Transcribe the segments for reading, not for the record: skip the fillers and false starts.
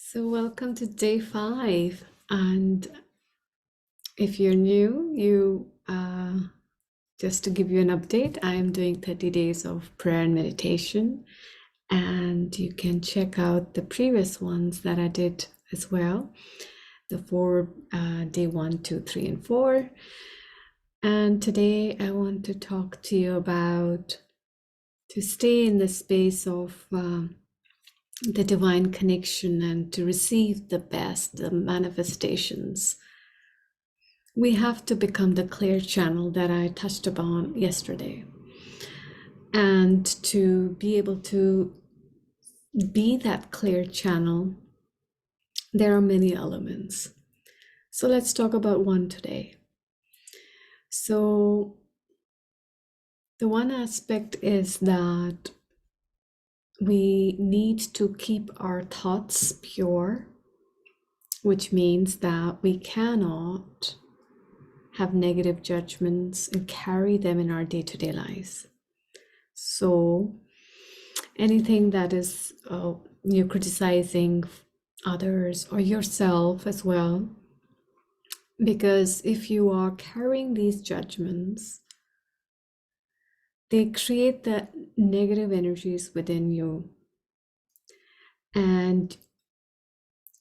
So, welcome to day 5. And if you're new, just to give you an update, I am doing 30 days of prayer and meditation. And you can check out the previous ones that I did as well, the four day 1, 2, 3, and 4. And today I want to talk to you about to stay in the space of the divine connection and to receive the best, the manifestations. We have to become the clear channel that I touched upon yesterday. And to be able to be that clear channel, there are many elements. So let's talk about one today. So the one aspect is that we need to keep our thoughts pure, which means that we cannot have negative judgments and carry them in our day-to-day lives. So anything that is you're criticizing others or yourself as well, because if you are carrying these judgments, they create the negative energies within you. And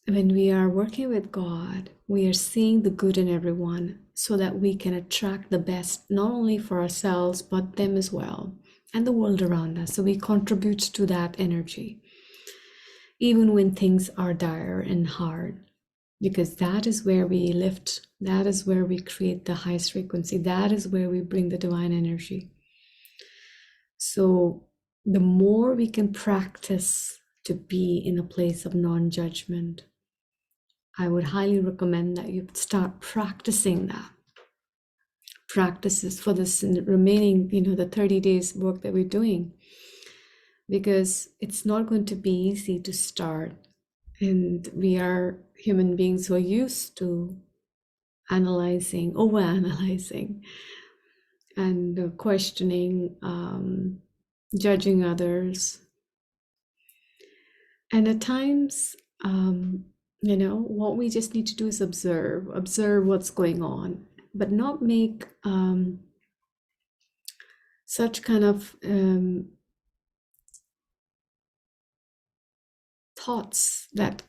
when we are working with God, we are seeing the good in everyone so that we can attract the best, not only for ourselves, but them as well, and the world around us. So we contribute to that energy, even when things are dire and hard, because that is where we lift, that is where we create the highest frequency, that is where we bring the divine energy. So the more we can practice to be in a place of non-judgment, I would highly recommend that you start practicing that. Practices for this remaining, the 30 days work that we're doing, because it's not going to be easy to start. And we are human beings who are used to analyzing, overanalyzing, and questioning, judging others. And at times, what we just need to do is observe what's going on, but not make such kind of thoughts that,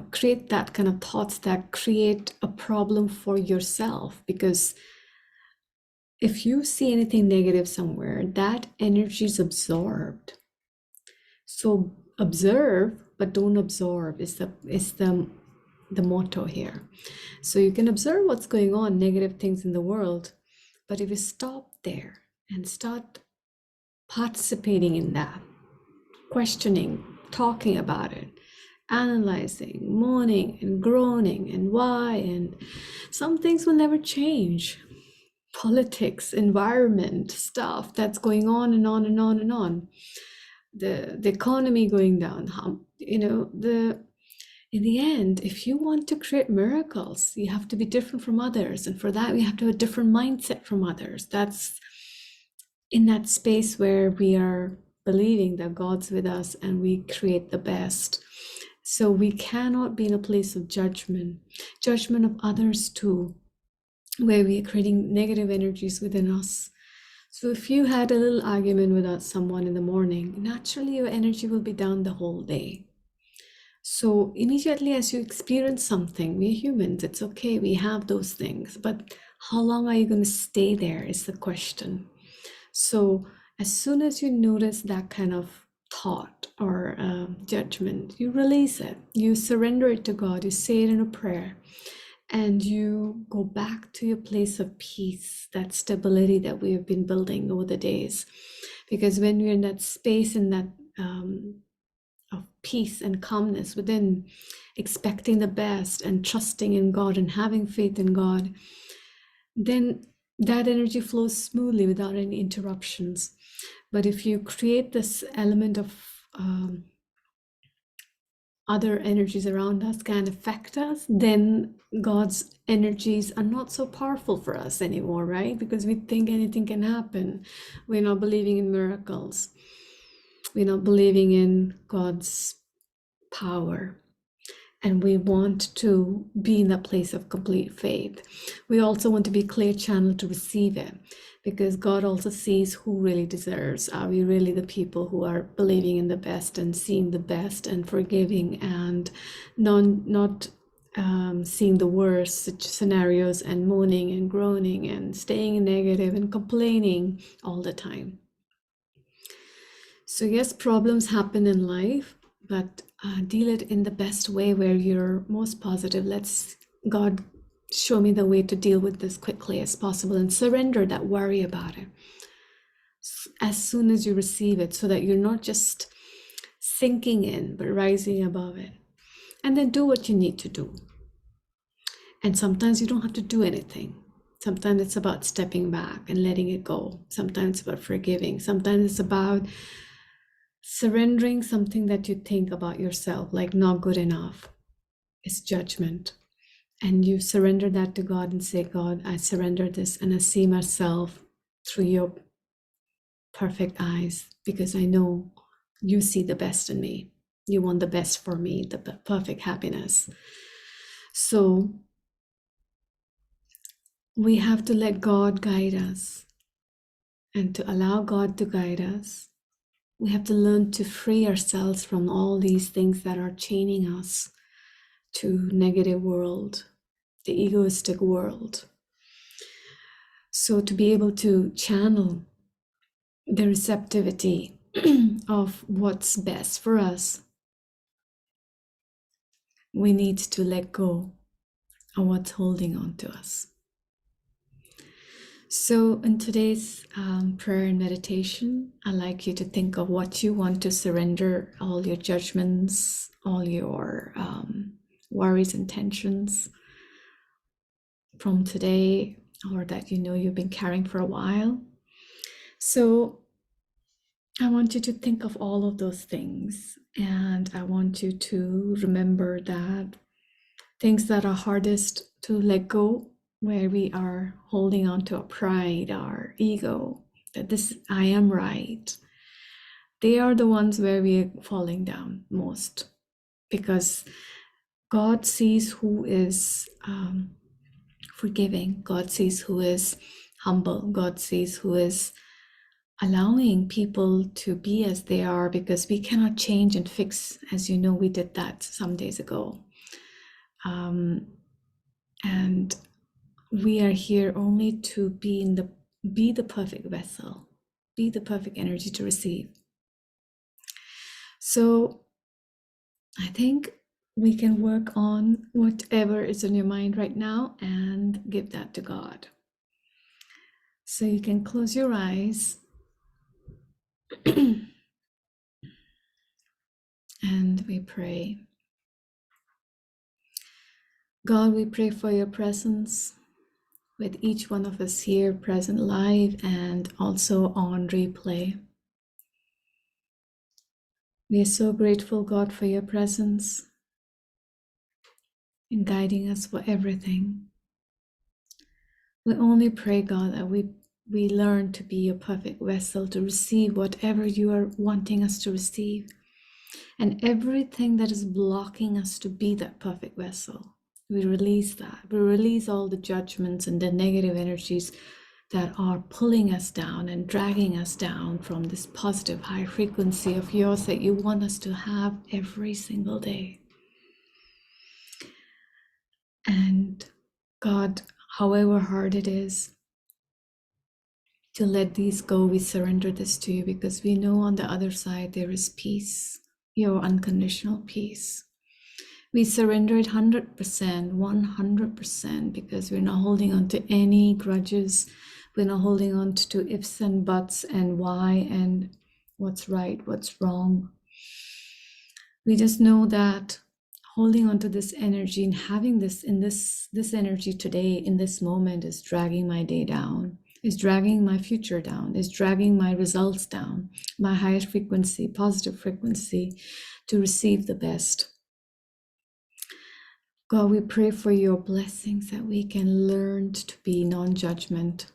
create that kind of thoughts that create a problem for yourself. Because if you see anything negative somewhere, that energy is absorbed. So observe, but don't absorb is the motto here. So you can observe what's going on, negative things in the world, but if you stop there and start participating in that, questioning, talking about it, analyzing, moaning and groaning and why, and some things will never change. Politics, environment, stuff that's going on and on and on and on. The economy going down, in the end, if you want to create miracles, you have to be different from others. And for that, we have to have a different mindset from others. That's in that space where we are believing that God's with us and we create the best. So we cannot be in a place of judgment of others too, where we are creating negative energies within us. So if you had a little argument with someone in the morning, naturally your energy will be down the whole day. So immediately as you experience something, we're humans, it's okay, we have those things, but how long are you going to stay there is the question. So as soon as you notice that kind of thought or judgment, you release it, you surrender it to God, you say it in a prayer, and you go back to your place of peace, that stability that we have been building over the days. Because when we're in that space, in that of peace and calmness within, expecting the best and trusting in God and having faith in God, then that energy flows smoothly without any interruptions. But if you create this element of other energies around us can affect us, then God's energies are not so powerful for us anymore, right? Because we think anything can happen. We're not believing in miracles. We're not believing in God's power. And we want to be in that place of complete faith. We also want to be clear channel to receive it, because God also sees who really deserves. Are we really the people who are believing in the best and seeing the best and forgiving and not seeing the worst scenarios and moaning and groaning and staying negative and complaining all the time? So yes, problems happen in life, but deal it in the best way where you're most positive. Let's God show me the way to deal with this quickly as possible, and surrender that worry about it as soon as you receive it, so that you're not just sinking in, but rising above it. And then do what you need to do. And sometimes you don't have to do anything. Sometimes it's about stepping back and letting it go. Sometimes it's about forgiving. Sometimes it's about surrendering something that you think about yourself, like not good enough. It's judgment. And you surrender that to God and say, God, I surrender this, and I see myself through your perfect eyes, because I know you see the best in me. You want the best for me, the perfect happiness. So we have to let God guide us, and to allow God to guide us, we have to learn to free ourselves from all these things that are chaining us to negative world, the egoistic world. So to be able to channel the receptivity of what's best for us, we need to let go of what's holding on to us. So in today's prayer and meditation, I'd like you to think of what you want to surrender, all your judgments, all your worries and tensions from today, or that you know you've been carrying for a while. So I want you to think of all of those things, and I want you to remember that things that are hardest to let go, where we are holding on to our pride, our ego, that this I am right, they are the ones where we are falling down most, because God sees who is forgiving. God sees who is humble. God sees who is allowing people to be as they are, because we cannot change and fix. As you know, we did that some days ago. And we are here only to be the perfect vessel, be the perfect energy to receive. So I think we can work on whatever is in your mind right now and give that to God. So you can close your eyes and we pray. God, we pray for your presence with each one of us here present live and also on replay. We are so grateful, God, for your presence in guiding us for everything. We only pray, God, that we learn to be a perfect vessel to receive whatever you are wanting us to receive. And everything that is blocking us to be that perfect vessel, we release that. We release all the judgments and the negative energies that are pulling us down and dragging us down from this positive high frequency of yours that you want us to have every single day. And God, however hard it is to let these go, we surrender this to you, because we know on the other side there is peace, your unconditional peace. We surrender it 100%, 100%, because we're not holding on to any grudges. We're not holding on to ifs and buts and why and what's right, what's wrong. We just know that holding on to this energy and having this energy today in this moment is dragging my day down, is dragging my future down, is dragging my results down, my highest frequency, positive frequency, to receive the best. God, we pray for your blessings, that we can learn to be non-judgment,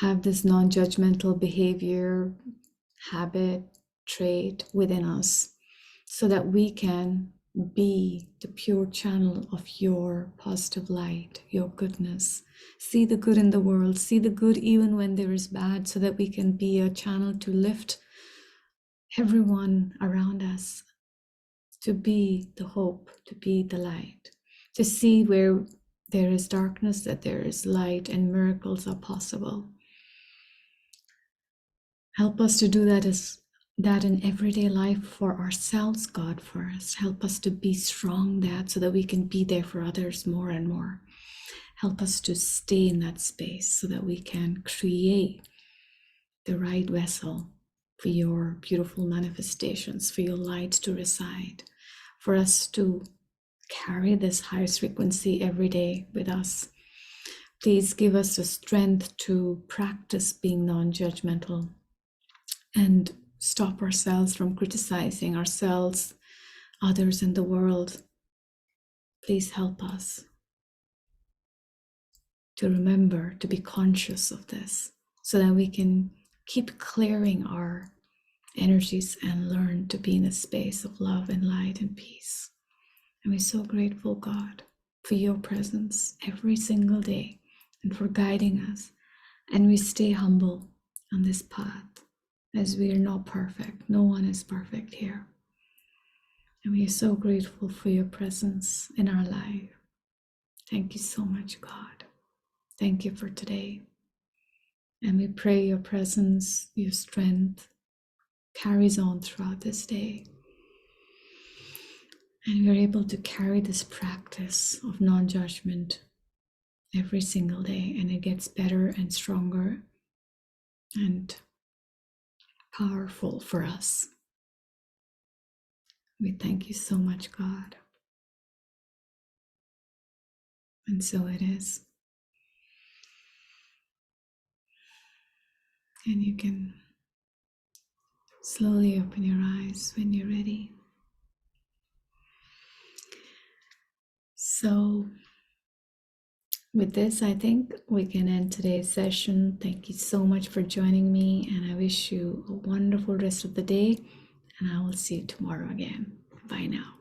have this non-judgmental behavior, habit, trait within us, so that we can be the pure channel of your positive light, your goodness. See the good in the world, see the good even when there is bad, so that we can be a channel to lift everyone around us, to be the hope, to be the light, to see where there is darkness, that there is light and miracles are possible. Help us to do that in everyday life for ourselves, God, for us. Help us to be strong that so that we can be there for others more and more. Help us to stay in that space so that we can create the right vessel for your beautiful manifestations, for your light to reside, for us to carry this highest frequency every day with us. Please give us the strength to practice being non-judgmental and stop ourselves from criticizing ourselves, others, in the world. Please help us to remember to be conscious of this so that we can keep clearing our energies and learn to be in a space of love and light and peace. And we're so grateful, God, for your presence every single day and for guiding us. And we stay humble on this path, as we are not perfect. No one is perfect here. And we are so grateful for your presence in our life. Thank you so much, God. Thank you for today. And we pray your presence, your strength carries on throughout this day. And we're able to carry this practice of non-judgment every single day. And it gets better and stronger and powerful for us. We thank you so much, God. And so it is. And you can slowly open your eyes when you're ready. So with this, I think we can end today's session. Thank you so much for joining me, and I wish you a wonderful rest of the day, and I will see you tomorrow again. Bye now.